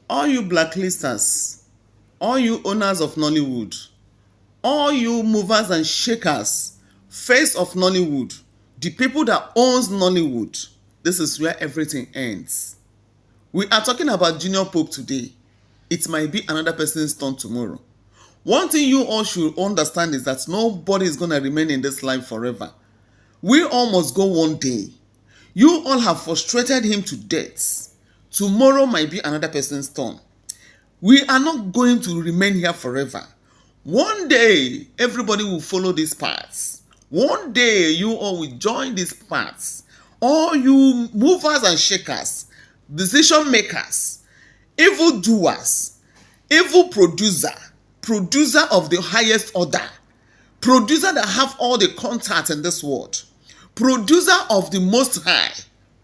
All you blacklisters, all you owners of Nollywood, all you movers and shakers, face of Nollywood, the people that owns Nollywood, this is where everything ends. We are talking about Junior Pope today. It might be another person's turn tomorrow. One thing you all should understand is that nobody is going to remain in this life forever. We all must go one day. You all have frustrated him to death. Tomorrow might be another person's turn. We are not going to remain here forever. One day, everybody will follow these paths. One day, you all will join these paths. All you movers and shakers, decision makers, evil doers, evil producer of the highest order, producer that have all the contact in this world, producer of the most high.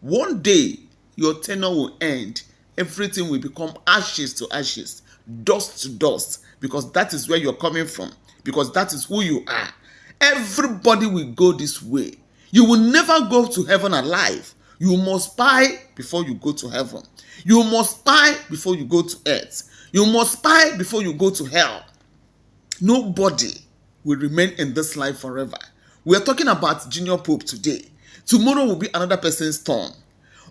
One day your tenure will end. Everything will become ashes to ashes, dust to dust, because that is where you're coming from, because that is who you are. Everybody will go this way. You will never go to heaven alive. You must die before you go to heaven. You must die before you go to earth. You must die before you go to hell. Nobody will remain in this life forever. We are talking about Junior Pope today. Tomorrow will be another person's turn.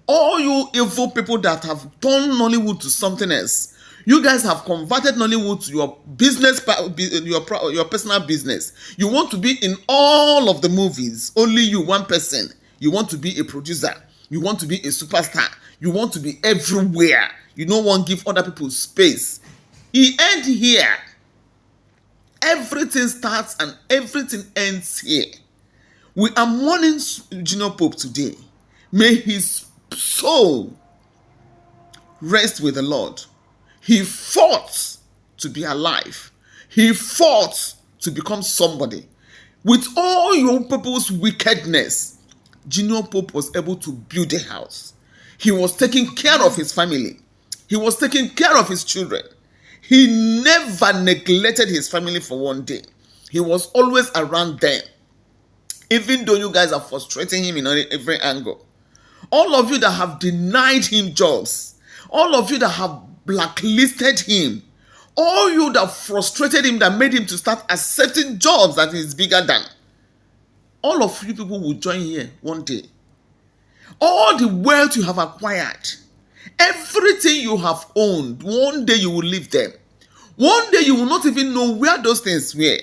All you evil people that have turned Nollywood to something else, you guys have converted Nollywood to your business, your personal business. You want to be in all of the movies. Only you, one person. You want to be a producer. You want to be a superstar. You want to be everywhere. You don't want to give other people space. He ends here. Everything starts and everything ends here. We are mourning Junior Pope today. May his soul rest with the Lord. He fought to be alive. He fought to become somebody. With all your people's wickedness, Junior Pope was able to build a house. He was taking care of his family. He was taking care of his children. He never neglected his family for one day. He was always around them. Even though you guys are frustrating him in every angle. All of you that have denied him jobs. All of you that have blacklisted him. All you that frustrated him, that made him to start accepting jobs that is bigger than. All of you people will join here one day. All the wealth you have acquired. Everything you have owned, one day you will leave them. One day you will not even know where those things were.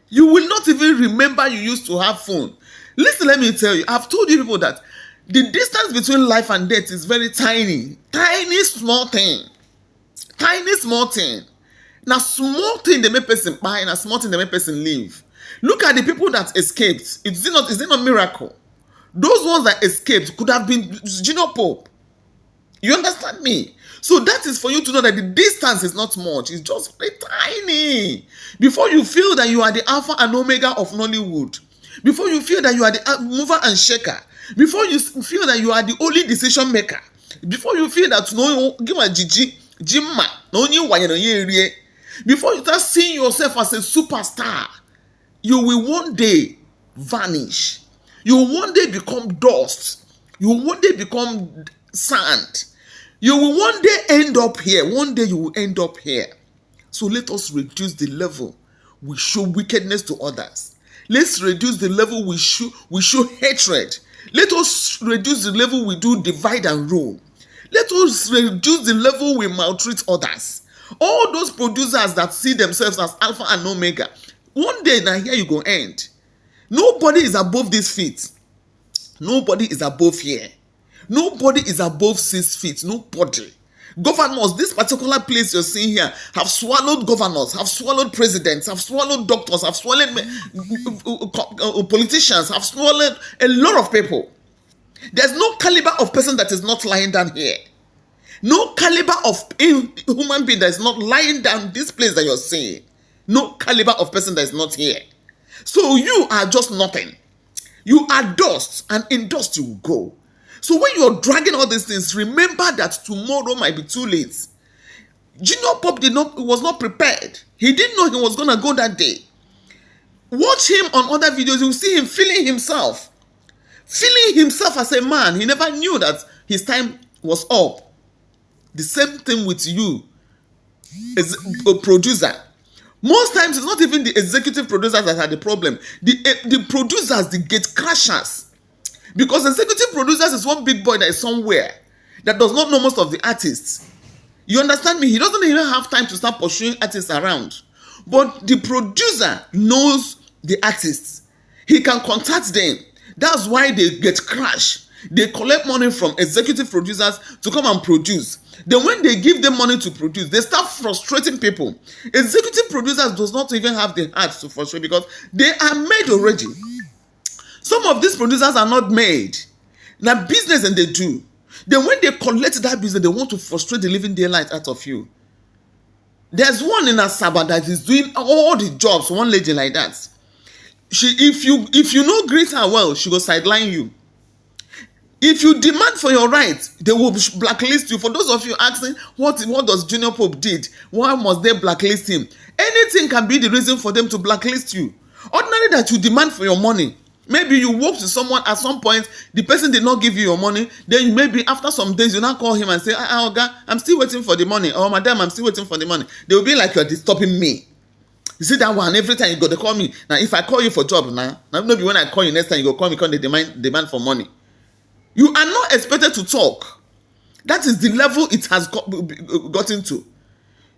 You will not even remember you used to have phone. Listen, let me tell you, I've told you people that the distance between life and death is very tiny. Tiny small thing. Tiny small thing. Now small thing they make person buy, and a small thing they make person live. Look at the people that escaped. Is it not a miracle? Those ones that escaped could have been Junior Pope. You understand me? So that is for you to know that the distance is not much. It's just very tiny. Before you feel that you are the Alpha and Omega of Nollywood. Before you feel that you are the mover and shaker. Before you feel that you are the only decision maker. Before you feel that no give a Gigi, Jimma, no new one. Before you start seeing yourself as a superstar, you will one day vanish. You will one day become dust. You will one day become sand. You will one day end up here. One day you will end up here. So let us reduce the level we show wickedness to others. Let's reduce the level we show hatred. Let us reduce the level we do divide and rule. Let us reduce the level we maltreat others. All those producers that see themselves as Alpha and Omega, one day now here you go end. Nobody is above this feet. Nobody is above here. Nobody is above 6 feet. Nobody. Governors, this particular place you're seeing here, have swallowed governors, have swallowed presidents, have swallowed doctors, have swallowed politicians, have swallowed a lot of people. There's no caliber of person that is not lying down here. No caliber of human being that is not lying down this place that you're seeing. No caliber of person that is not here. So you are just nothing. You are dust, and in dust you will go. So when you're dragging all these things, remember that tomorrow might be too late. Junior Pope was not prepared. He didn't know he was going to go that day. Watch him on other videos. You'll see him feeling himself. Feeling himself as a man. He never knew that his time was up. The same thing with you as a producer. Most times it's not even the executive producers that are the problem. The producers, the gate crashers. Because executive producers is one big boy that is somewhere that does not know most of the artists. You understand me? He doesn't even have time to start pursuing artists around. But the producer knows the artists. He can contact them. That's why they get crashed. They collect money from executive producers to come and produce. Then when they give them money to produce, they start frustrating people. Executive producers does not even have the heart to frustrate because they are made already. Some of these producers are not made. Now business and they do. Then when they collect that business, they want to frustrate the living daylight out of you. There's one in Asaba that is doing all the jobs, one lady like that. If you no greet her well, she will sideline you. If you demand for your rights, they will blacklist you. For those of you asking, what does Junior Pope did? Why must they blacklist him? Anything can be the reason for them to blacklist you. Ordinarily that you demand for your money. Maybe you work to someone at some point, the person did not give you your money, then maybe after some days you now call him and say, Oga, I'm still waiting for the money. Or Madam, I'm still waiting for the money. They will be like, you're disturbing me. You see that one, every time you go, they call me. Now, if I call you for job now maybe when I call you next time, you go call me because they demand for money. You are not expected to talk. That is the level it has gotten to.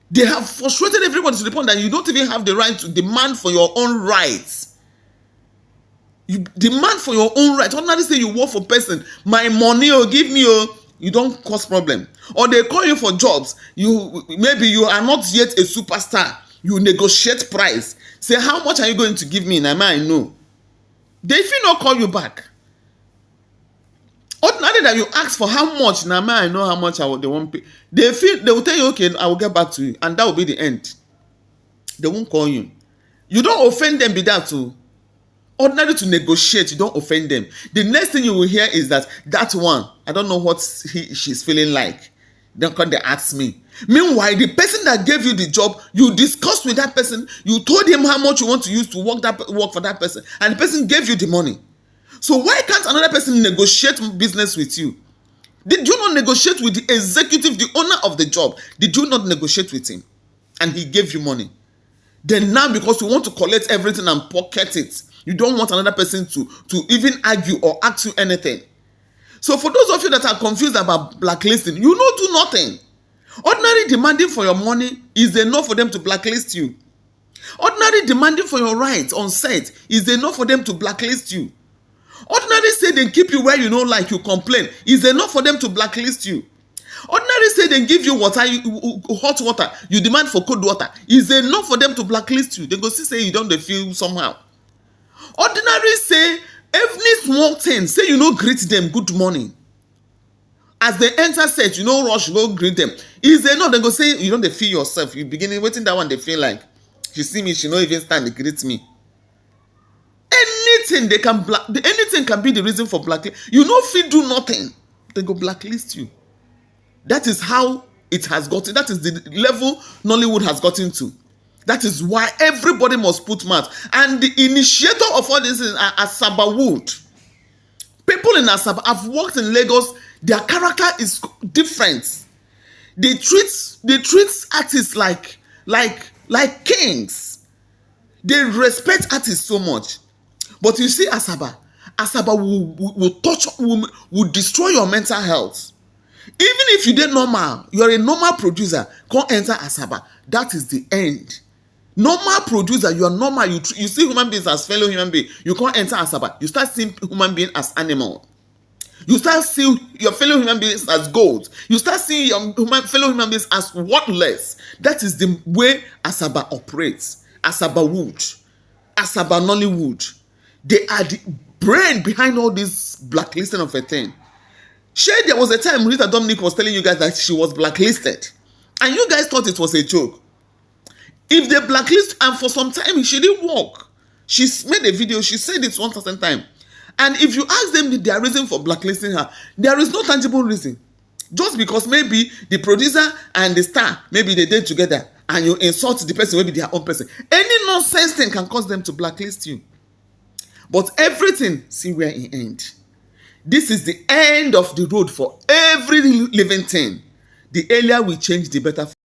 They have frustrated everybody to the point that you don't even have the right to demand for your own rights. You demand for your own rights. Ordinarily say you work for person, my money or give me you don't cause problem. Or they call you for jobs. Maybe you are not yet a superstar. You negotiate price. Say how much are you going to give me? Now I know. They feel not call you back. Ordinarily that you ask for how much, now I know how much they won't pay. They will tell you, okay, I will get back to you, and that will be the end. They won't call you. You don't offend them with that too. Ordinarily to negotiate, you don't offend them. The next thing you will hear is that one, I don't know what she's feeling like. Then come they ask me. Meanwhile, the person that gave you the job, you discussed with that person, you told him how much you want to use to work for that person, and the person gave you the money. So why can't another person negotiate business with you? Did you not negotiate with the executive, the owner of the job? Did you not negotiate with him? And he gave you money. Then now because you want to collect everything and pocket it, you don't want another person to even argue or ask you anything. So for those of you that are confused about blacklisting, you don't do nothing. Ordinary demanding for your money is enough for them to blacklist you. Ordinary demanding for your rights on set is enough for them to blacklist you. Ordinary say they keep you where you know like you complain is enough for them to blacklist you. Ordinary say they give you water, hot water, you demand for cold water is enough for them to blacklist you. They go see say you don't feel somehow. Ordinary say every small thing, say you no greet them good morning. As they enter set, you no rush, go greet them. Is enough, they go say you don't feel yourself. You begin waiting that one, they feel like she see me, she no even stand, they greet me. Anything anything can be the reason for blacklist. You no fit do nothing, they go blacklist you. That is how it has gotten. That is the level Nollywood has gotten to. That is why everybody must put mouth. And the initiator of all this is Asaba Wood. People in Asaba have worked in Lagos. Their character is different. They treat artists like kings. They respect artists so much. But you see Asaba will destroy your mental health. Even if you did normal, you are a normal producer, can't enter Asaba. That is the end. Normal producer, you are normal. You see human beings as fellow human beings. You can't enter Asaba. You start seeing human beings as animal. You start seeing your fellow human beings as gold. You start seeing your fellow human beings as worthless. That is the way Asaba operates. Asaba Wood, Asaba Nollywood. They are the brain behind all this blacklisting of a thing. There was a time Rita Dominic was telling you guys that she was blacklisted. And you guys thought it was a joke. If they blacklist, and for some time she didn't work. She made a video, she said it 1,000 times. And if you ask them their reason for blacklisting her, there is no tangible reason. Just because maybe the producer and the star, maybe they did together, and you insult the person, maybe their own person. Any nonsense thing can cause them to blacklist you. But everything, see where it ends. This is the end of the road for every living thing. The earlier we change, the better